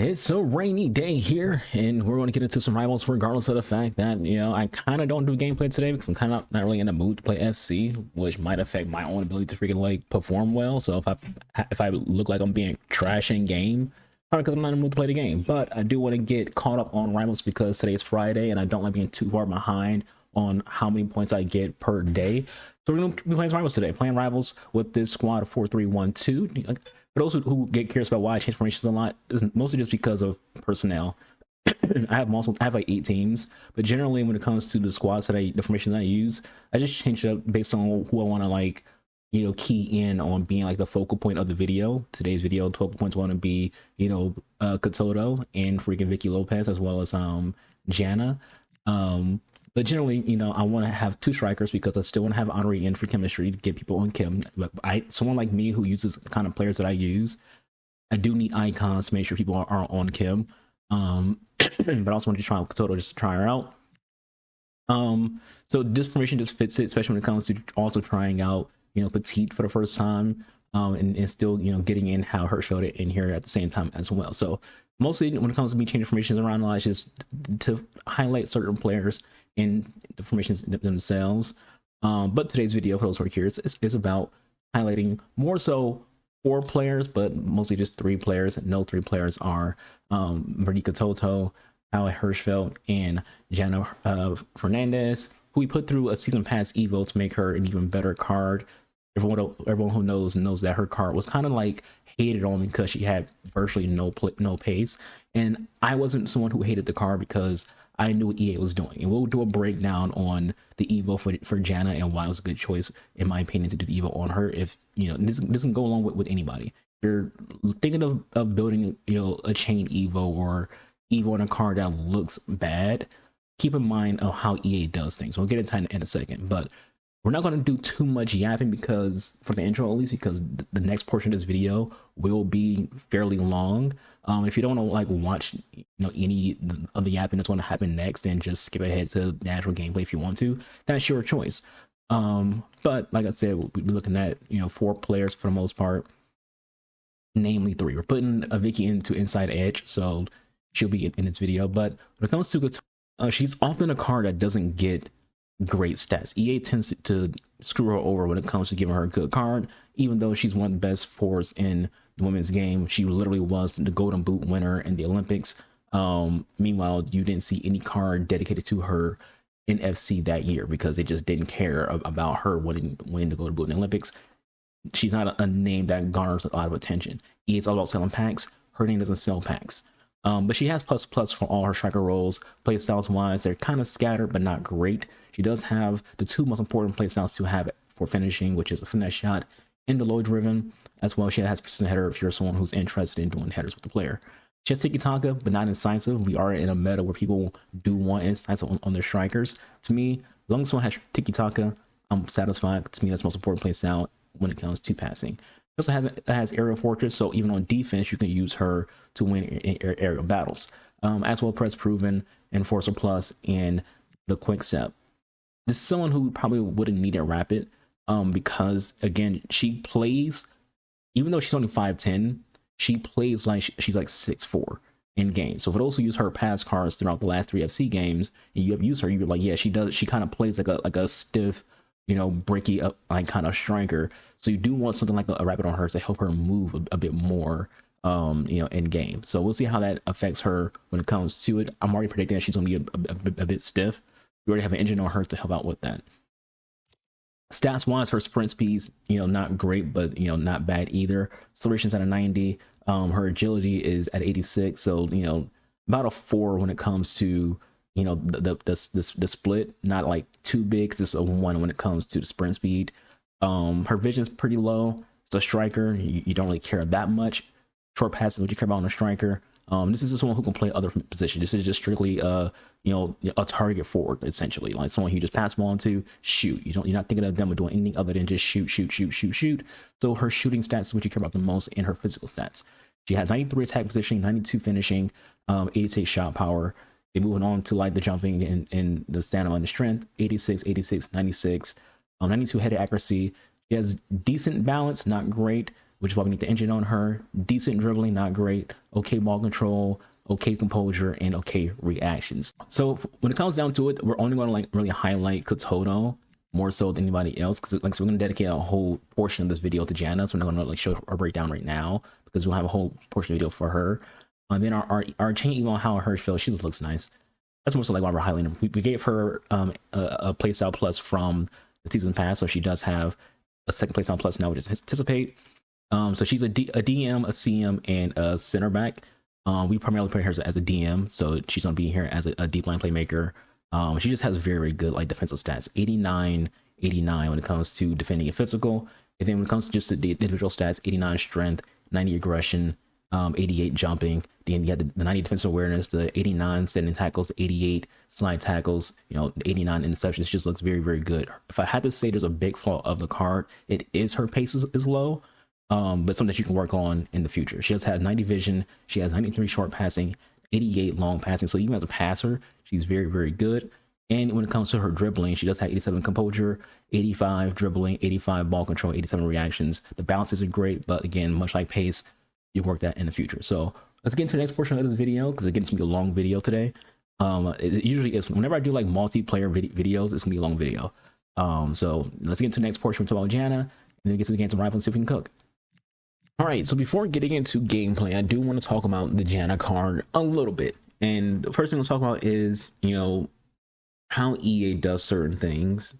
It's a rainy day here, and we're going to get into some rivals, regardless of the fact that, I kind of don't do gameplay today because I'm kind of not really in the mood to play FC, which might affect my own ability to freaking like perform well. So if I look like I'm being trash in game, probably because I'm not in the mood to play the game. But I do want to get caught up on rivals because today is Friday, and I don't like being too far behind on how many points I get per day. So we're going to be playing rivals today, playing rivals with this squad of 4-3-1-2. For those who get curious about why I change formations a lot, is mostly just because of personnel. I have like 8 teams, but generally when it comes to the squads the formations I use, I just change it up based on who I want to key in on being like the focal point of the video. Today's video, 12 points want to be, Katoto and freaking Vicky Lopez, as well as Jana. But generally, I want to have 2 strikers because I still want to have Henri in for chemistry to get people on Kim. But someone like me who uses the kind of players that I use, I do need icons to make sure people are on Kim. But I also want to try Katoto just to try her out. So this formation just fits it, especially when it comes to also trying out, Petite for the first time, and still, getting in how her showed it in here at the same time as well. So mostly when it comes to me changing formations around, it's just to highlight certain players in the formations themselves. But today's video, for those who are curious, is about highlighting more so 4 players, but mostly just 3 players. And those 3 players are Verdika Toto, Ale Hirschfeld, and Jana Fernandez, who we put through a season pass evo to make her an even better card. Everyone who knows that her card was kind of like hated on because she had virtually no pace, and I wasn't someone who hated the card because I knew what EA was doing. And we'll do a breakdown on the evo for Jana and why it was a good choice, in my opinion, to do the evo on her. If this can go along with anybody. If you're thinking of building a chain evo or evo on a card that looks bad, keep in mind of how EA does things. We'll get into that in a second, but we're not going to do too much yapping because, for the intro at least, because the next portion of this video will be fairly long. If you don't want to watch any of the yapping that's going to happen next, then just skip ahead to the actual gameplay if you want to. That's your choice. But like I said, we'll be looking at 4 players for the most part, namely 3. We're putting a Vicky into inside edge, so she'll be in this video. But when it comes to she's often a card that doesn't get great stats. EA tends to screw her over when it comes to giving her a good card, even though she's one of the best forwards in the women's game. She literally was the Golden Boot winner in the Olympics. Meanwhile, you didn't see any card dedicated to her in FC that year because they just didn't care about her winning the Golden Boot in the Olympics. She's not a name that garners a lot of attention. EA's all about selling packs. Her name doesn't sell packs. But she has plus for all her striker roles. Playstyles wise, they're kind of scattered, but not great. She does have the 2 most important playstyles to have for finishing, which is a finesse shot and the low driven, as well. She has persistent header if you're someone who's interested in doing headers with the player. She has tiki-taka, but not incisive. We are in a meta where people do want incisive on their strikers. To me, as long as someone has tiki-taka, I'm satisfied. To me, that's the most important playstyle when it comes to passing. She also has aerial fortress, so even on defense, you can use her to win aerial battles. As well, press proven, enforcer plus, and the quick step. This is someone who probably wouldn't need a rapid, because again, she plays, even though she's only 5'10", she plays like she's like 6'4" in game. So for those who use her pass cards throughout the last 3 FC games, and you have used her, you're like, yeah, she does. She kind of plays like a stiff, bricky up like kind of striker. So you do want something like a rapid on her to help her move a bit more, in game. So we'll see how that affects her when it comes to it. I'm already predicting that she's going to be a bit stiff. We already have an engine on her to help out with that. Stats wise, her sprint speed's not great, but not bad either. Acceleration's at a 90. Her agility is at 86. So about a 4 when it comes to the split. Not like too big, because it's a 1 when it comes to the sprint speed. Her vision's pretty low. It's a striker. You don't really care that much. Short passes, what you care about on a striker. This is just someone who can play other positions. This is just strictly a target forward, essentially, like someone you just pass ball into, shoot. You're not thinking of them doing anything other than just shoot. So her shooting stats is what you care about the most, and her physical stats. She has 93 attack positioning, 92 finishing, 86 shot power. They're moving on to like the jumping and the stamina and the strength. 86, 96, 96, 92 headed accuracy. She has decent balance, not great. which is why we need the engine on her. Decent dribbling, not great. Okay ball control, okay composure, and okay reactions. So when it comes down to it, we're only going to like really highlight Kotono more so than anybody else, because like, so we're going to dedicate a whole portion of this video to Jana. So we're not going to like show our breakdown right now, because we'll have a whole portion of video for her. And then our chain, even how her feels, she just looks nice. That's mostly like why we're highlighting her. We gave her a playstyle plus from the season pass, so she does have a second playstyle plus now, which is anticipate. So she's a DM, a CM, and a center back. We primarily play her as a DM, so she's gonna be here as a deep line playmaker. She just has very, very good like defensive stats, 89, 89 when it comes to defending and physical. And then when it comes to just the individual stats, 89 strength, 90 aggression, 88 jumping. Then you have the 90 defensive awareness, the 89 standing tackles, 88 slide tackles, you know, 89 interceptions. Just looks very, very good. If I had to say there's a big flaw of the card, it is her pace is low, but something that you can work on in the future. She does have 90 vision. She has 93 short passing, 88 long passing. So even as a passer, she's very, very good. And when it comes to her dribbling, she does have 87 composure, 85 dribbling, 85 ball control, 87 reactions. The balance isn't great, but again, much like pace, you work that in the future. So let's get into the next portion of this video, because again, it's gonna be a long video today. It usually is. Whenever I do like multiplayer videos, it's gonna be a long video. So let's get into the next portion. We'll talk about Jana, and then get to the game to rival and see if we can cook. All right, so before getting into gameplay, I do want to talk about the Jana card a little bit. And the first thing we'll talk about is, you know, how EA does certain things,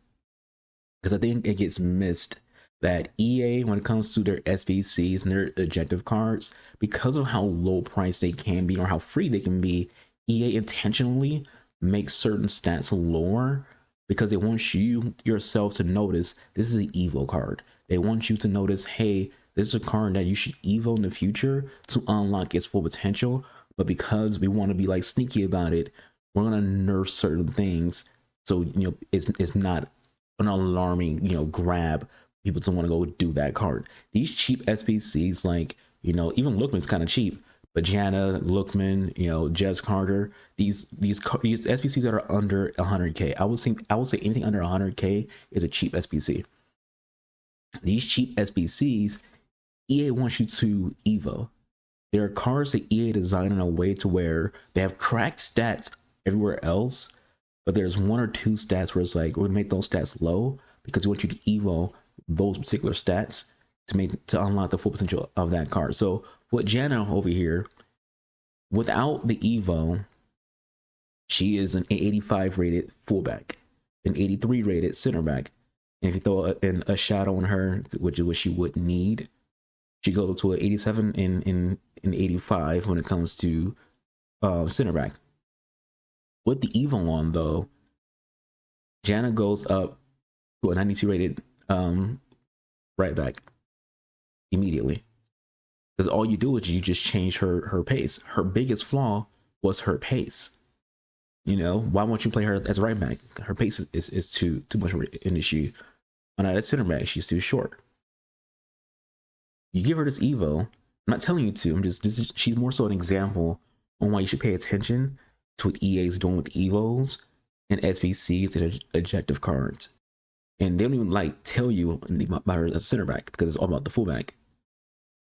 because I think it gets missed that EA, when it comes to their SBCs and their objective cards, because of how low priced they can be or how free they can be, EA intentionally makes certain stats lower because they want you yourself to notice this is an Evo card. They want you to notice, hey, this is a card that you should Evo in the future to unlock its full potential. But because we want to be like sneaky about it, we're gonna nerf certain things, so you know it's not an alarming, you know, grab people to want to go do that card. These cheap SBCs, like, you know, even Lookman's kind of cheap, but Jana, Lookman, you know, Jess Carter, these SBCs that are under 100k, I would say anything under 100k is a cheap SBC. These cheap SBCs, EA wants you to Evo. There are cards that EA designed in a way to where they have cracked stats everywhere else, but there's one or two stats where it's like, we're gonna make those stats low because we want you to Evo those particular stats to unlock the full potential of that card. So with Jana over here, without the Evo, she is an 85 rated fullback, an 83 rated center back. And if you throw in a shadow on her, which is what she would need, she goes up to an 87 and 85 when it comes to center back. With the Evo on though, Jana goes up to a 92 rated right back immediately, because all you do is you just change her pace. Her biggest flaw was her pace. You know, why won't you play her as a right back? Her pace is too much of an issue. And at center back, she's too short. You give her this Evo. I'm not telling you to. She's more so an example on why you should pay attention to what EA is doing with Evos and SBCs and objective cards. And they don't even like tell you about her as a center back, because it's all about the fullback.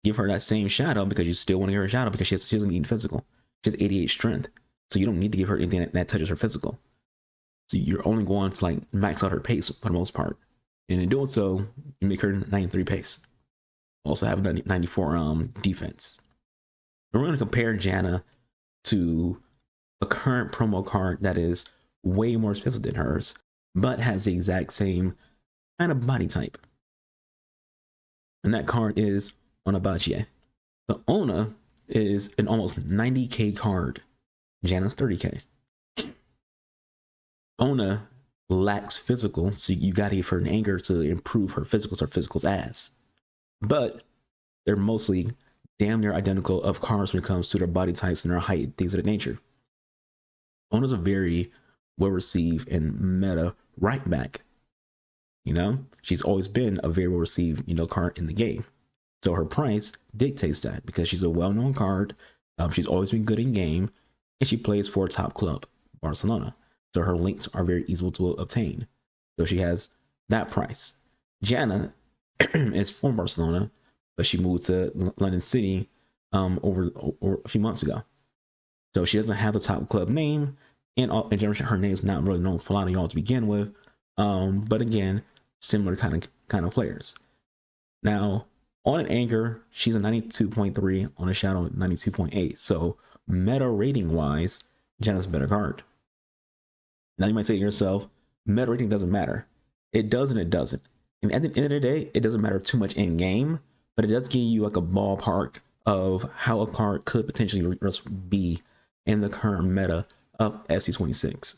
Give her that same shadow because you still want to give her a shadow, because she doesn't need physical. She has 88 strength. So you don't need to give her anything that touches her physical. So you're only going to like max out her pace for the most part. And in doing so, you make her 93 pace. Also have 94 defense. We're going to compare Jana to a current promo card that is way more expensive than hers, but has the exact same kind of body type. And that card is Onabachi. The Ona is an almost 90k card. Jana's 30k. Ona lacks physical, so you gotta give her an anchor to improve her physicals. Her physical's ass. But they're mostly damn near identical of cards when it comes to their body types and their height, things of that nature. Ona's a very well received and meta right back. You know, she's always been a very well received, you know, card in the game. So her price dictates that, because she's a well-known card. She's always been good in game, and she plays for a top club, Barcelona. So her links are very easy to obtain. So she has that price. Jana is from Barcelona, but she moved to London City over a few months ago. So she doesn't have the top club name, and in general, her name's not really known for a lot of y'all to begin with. But again, similar kind of players. Now, on an anchor, she's a 92.3, on a shadow 92.8. So meta rating wise, Janna's a better card. Now you might say to yourself, meta rating doesn't matter. It does and it doesn't. And at the end of the day, it doesn't matter too much in game, but it does give you like a ballpark of how a card could potentially be in the current meta of FC26.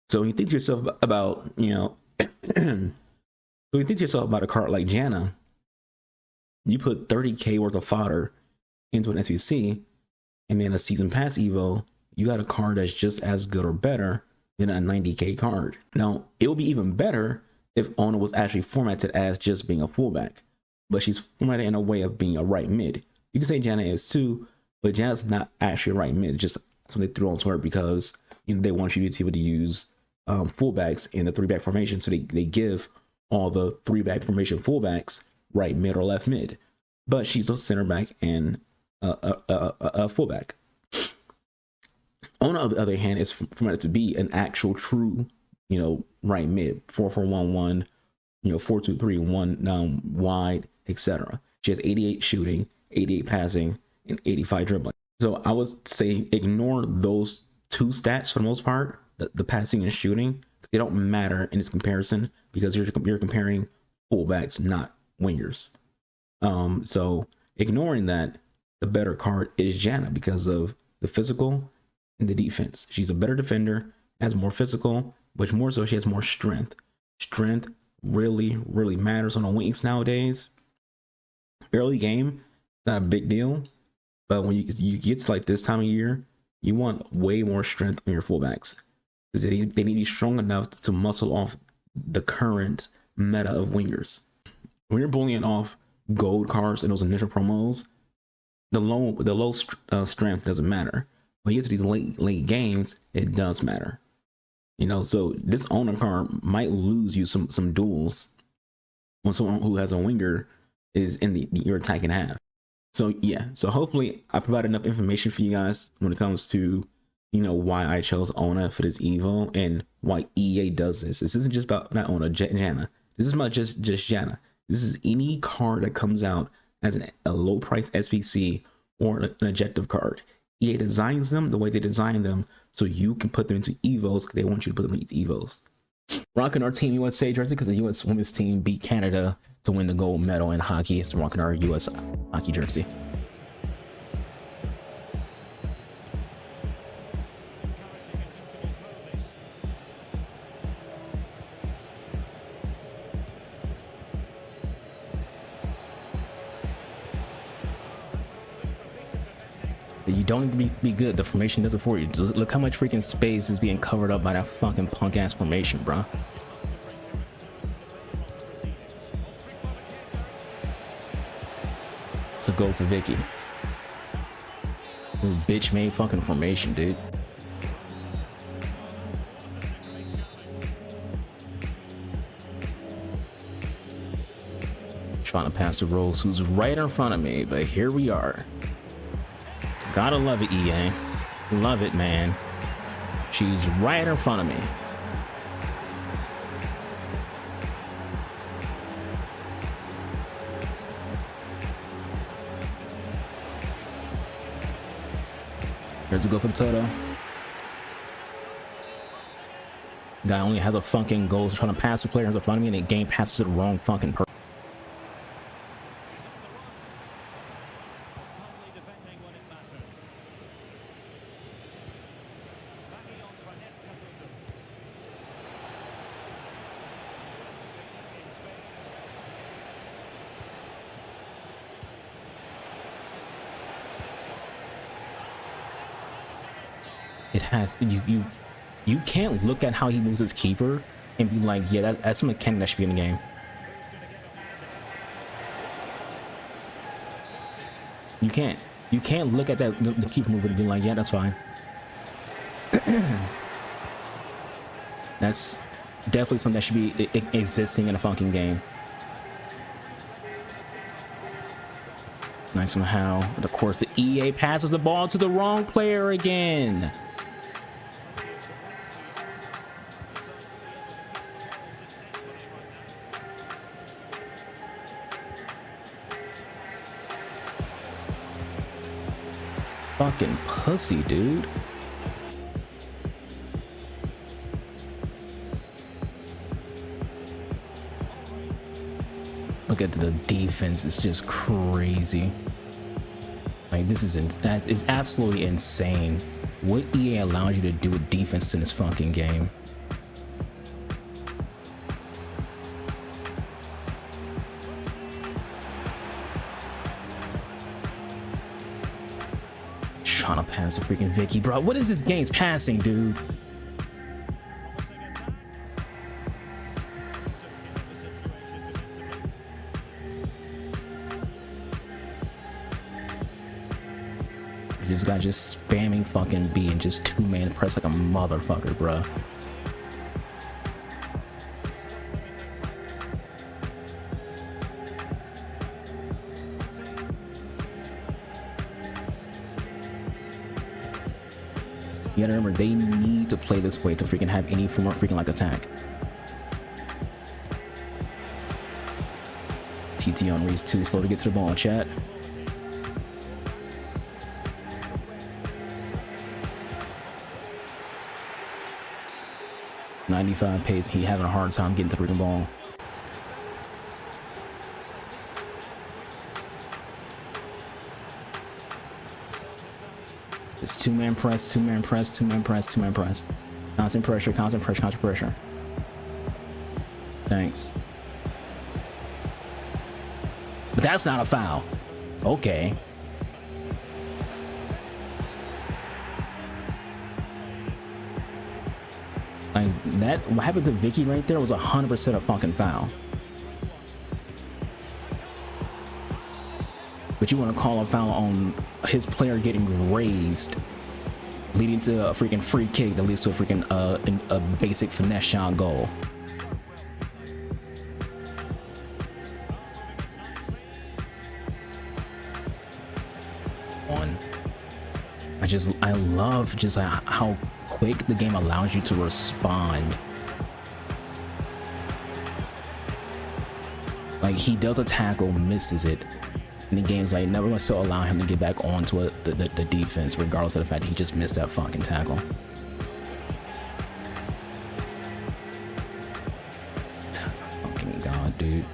So when you think to yourself about, when you think to yourself about a card like Janna, you put 30k worth of fodder into an SBC, and then a season pass evo, you got a card that's just as good or better than a 90k card. Now, it would be even better if Ona was actually formatted as just being a fullback, but she's formatted in a way of being a right mid. You can say Janna is too, but Janna's not actually a right mid. It's just something they threw onto her because they want you to be able to use fullbacks in the 3-back formation. So they give all the 3-back formation fullbacks right mid or left mid, but she's a center back and a fullback. Ona, on the other hand, is formatted to be an actual true, right mid, 4-4-1-1, 4-2-3, 1 wide, etc. She has 88 shooting, 88 passing, and 85 dribbling. So I would say ignore those two stats for the most part, the passing and shooting. They don't matter in this comparison because you're comparing fullbacks, not wingers. So ignoring that, the better card is Janna because of the physical and the defense. She's a better defender, has more physical, which more so she has more strength. Strength really, really matters on the wings nowadays. Early game, not a big deal, but when you get to like this time of year, you want way more strength on your fullbacks because they need to be strong enough to muscle off the current meta of wingers. When you're bullying off gold cards in those initial promos, the low strength doesn't matter. When you get to these late games, it does matter. So this owner card might lose you some duels when someone who has a winger is in your attacking half. So yeah, so hopefully I provide enough information for you guys when it comes to why I chose Ona for this Evo and why EA does this. This isn't just about not Ona, Janna. This is not just Janna. This is any card that comes out as a low price SPC or an objective card. EA designs them the way they design them so you can put them into Evos because they want you to put them into Evos. Rocking our Team USA jersey because the US women's team beat Canada to win the gold medal in hockey. So rocking our US hockey jersey. You don't need to be good. The formation does it for you. Look how much freaking space is being covered up by that fucking punk ass formation, bro. So go for Vicky. Bitch made fucking formation, dude. Trying to pass to Rose, who's right in front of me, but here we are. Gotta love it, EA. Love it, man. She's right in front of me. Here's a go for the Toto. Guy only has a fucking goal trying to pass the player in front of me, and the game passes to the wrong fucking person. It has you can't look at how he moves his keeper and be like, yeah, that's a mechanic that should be in the game. You can't look at that the keeper move and be like, yeah, that's fine. That's definitely something that should be existing in a fucking game. Nice somehow. But of course, the EA passes the ball to the wrong player again. Fucking pussy, dude. Look at the defense, it's just crazy. Like, this is it's absolutely insane what EA allows you to do with defense in this fucking game. Trying to pass the freaking Vicky, bro. What is this game's passing, dude? This guy just spamming fucking B and just two-man press like a motherfucker, bruh. You gotta remember, they need to play this way to freaking have any form of freaking like attack. TT on Reese too slow to get to the ball, chat. .95 pace, he having a hard time getting to the freaking ball. It's two-man press, two-man press, two-man press, two-man press. Constant pressure, constant pressure, constant pressure. Thanks. But that's not a foul. Okay. Like that, what happened to Vicky right there was 100% a fucking foul. But you want to call a foul on his player getting raised, leading to a freaking free kick that leads to a freaking a basic finesse shot goal. I love just how quick the game allows you to respond. Like, he does a tackle, misses it, and the game's like never gonna still allow him to get back onto the defense, regardless of the fact that he just missed that fucking tackle. Fucking god, dude.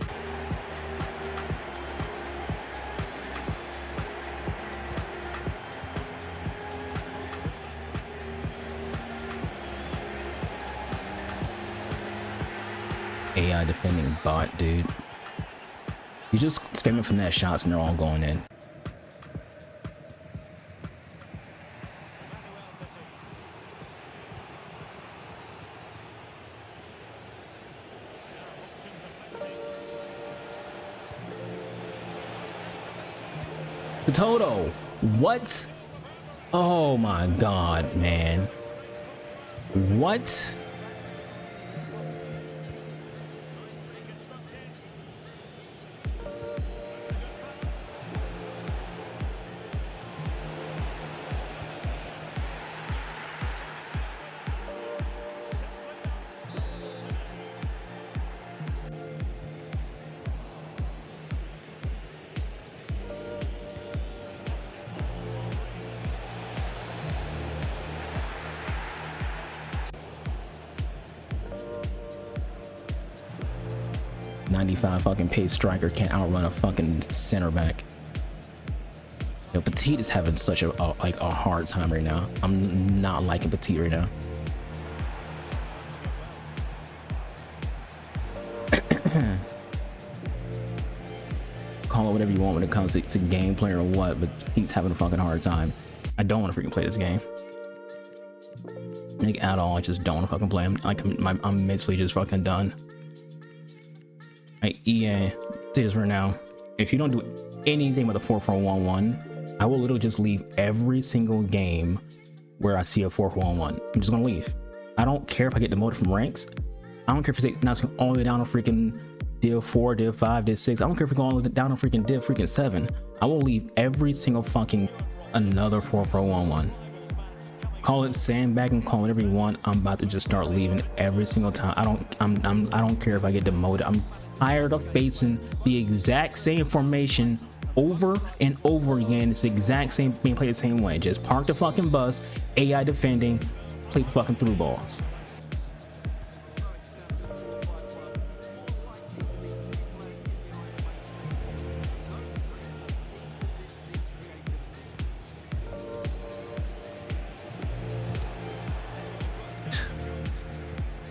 AI defending bot, dude. You just spamming finesse shots and they're all going in. Toto, what? Oh my god, man. What? .95 fucking pace striker can't outrun a fucking center back. Yo, Petite is having such a hard time right now. I'm not liking Petite right now. Call it whatever you want when it comes to gameplay or what, but Petite's having a fucking hard time. I don't want to freaking play this game. Like, at all. I just don't want to fucking play. I'm mentally just fucking done. Like, EA, say this right now, if you don't do anything with a 4-4-1-1, I will literally just leave every single game where I see a 4-4-1-1. I'm just gonna leave. I don't care if I get demoted from ranks. I don't care if it's not all the way down to freaking div 4, div 5, div 6. I don't care if we're going down to freaking div freaking 7. I will leave every single fucking another 4-pro-1-1. Call it sandbagging, call it whatever you want. I'm about to just start leaving every single time. I don't care if I get demoted. I'm tired of facing the exact same formation over and over again. It's the exact same being played the same way. Just park the fucking bus, AI defending, play fucking through balls.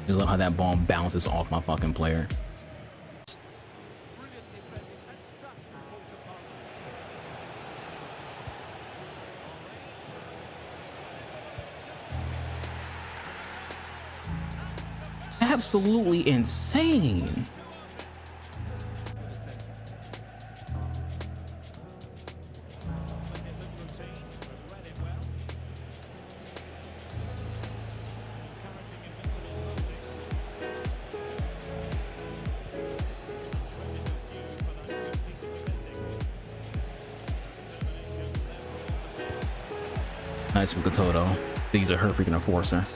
Just love how that ball bounces off my fucking player. Absolutely insane. Nice from Katoto. These are her freaking enforcer.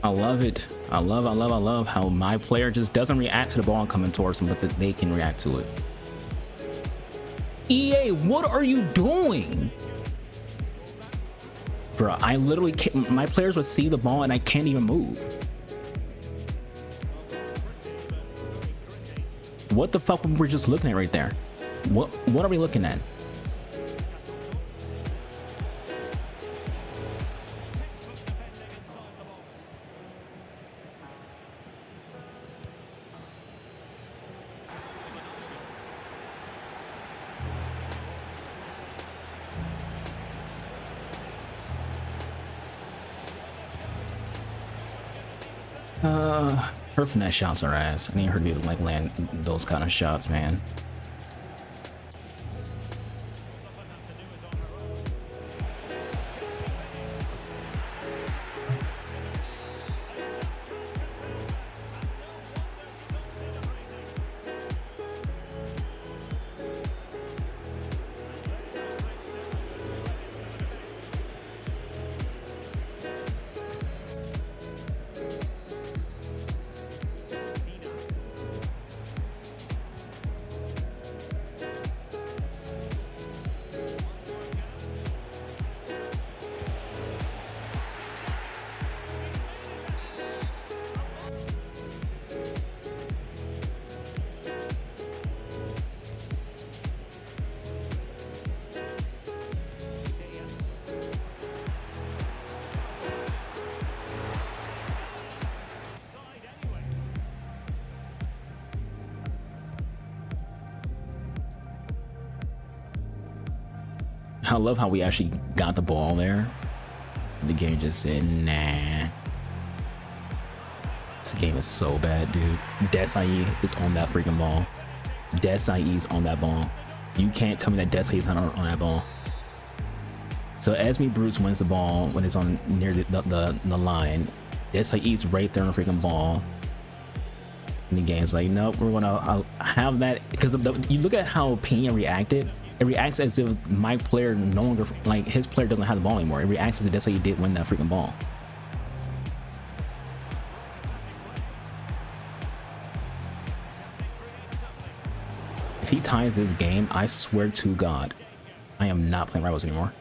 I love it. I love how my player just doesn't react to the ball coming towards them, but that they can react to it. EA, what are you doing? Bro, I literally can't, my players receive the ball and I can't even move. What the fuck were we just looking at right there? What are we looking at? Her finesse shots are ass. I need her to be able to like land those kind of shots, man. I love how we actually got the ball there. The game just said, nah. This game is so bad, dude. Desai is on that freaking ball. Desai is on that ball. You can't tell me that Desai is not on that ball. So Esme Bruce wins the ball when it's on near the line. Desai is right there on the freaking ball. And the game's like, nope, we're gonna have that, because you look at how Pena reacted. It reacts as if my player no longer, like his player doesn't have the ball anymore. It reacts as if that's how he did win that freaking ball. If he ties this game, I swear to God, I am not playing Rivals anymore.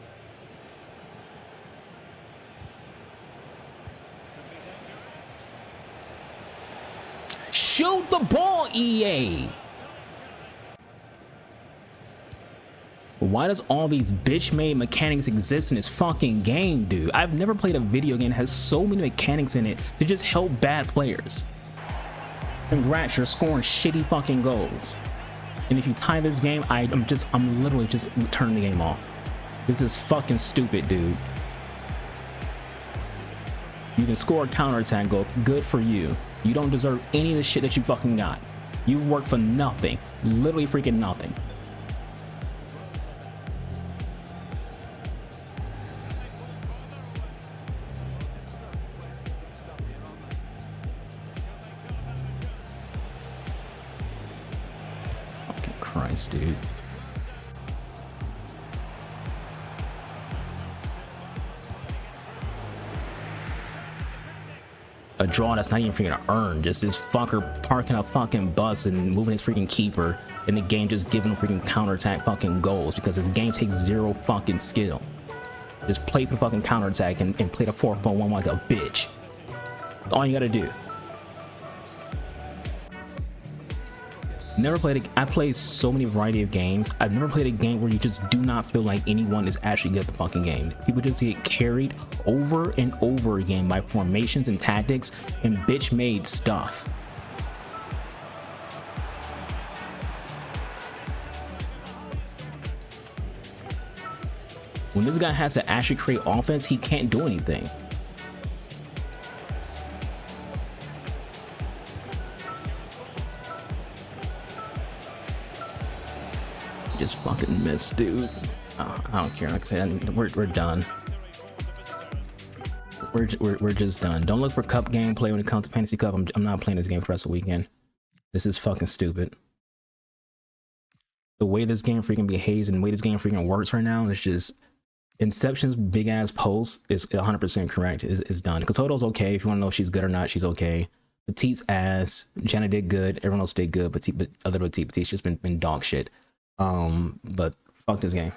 Shoot the ball, EA! Why does all these bitch-made mechanics exist in this fucking game, dude? I've never played a video game that has so many mechanics in it to just help bad players. Congrats, you're scoring shitty fucking goals. And if you tie this game, I'm literally just turning the game off. This is fucking stupid, dude. You can score a counterattack goal, good for you. You don't deserve any of the shit that you fucking got. You've worked for nothing, literally freaking nothing. Christ, dude. A draw that's not even freaking earned. Just this fucker parking a fucking bus and moving his freaking keeper, and the game just giving him freaking counterattack fucking goals because this game takes zero fucking skill. Just play for the fucking counterattack and play the 4-4-1 like a bitch. That's all you gotta do. Never played I played so many variety of games. I've never played a game where you just do not feel like anyone is actually good at the fucking game. People just get carried over and over again by formations and tactics and bitch made stuff. When this guy has to actually create offense, he can't do anything. Just fucking missed, dude. Oh, I don't care. Like I said, we're done. We're just done. Don't look for cup gameplay when it comes to Fantasy Cup. I'm not playing this game for the rest of the weekend. This is fucking stupid. The way this game freaking behaves and the way this game freaking works right now is just Inception's big ass post is 100% correct. Is done. Kotodo's okay. If you want to know if she's good or not, she's okay. Petite's ass. Jenna did good. Everyone else did good. But other Petite's just been dog shit. But fuck this game.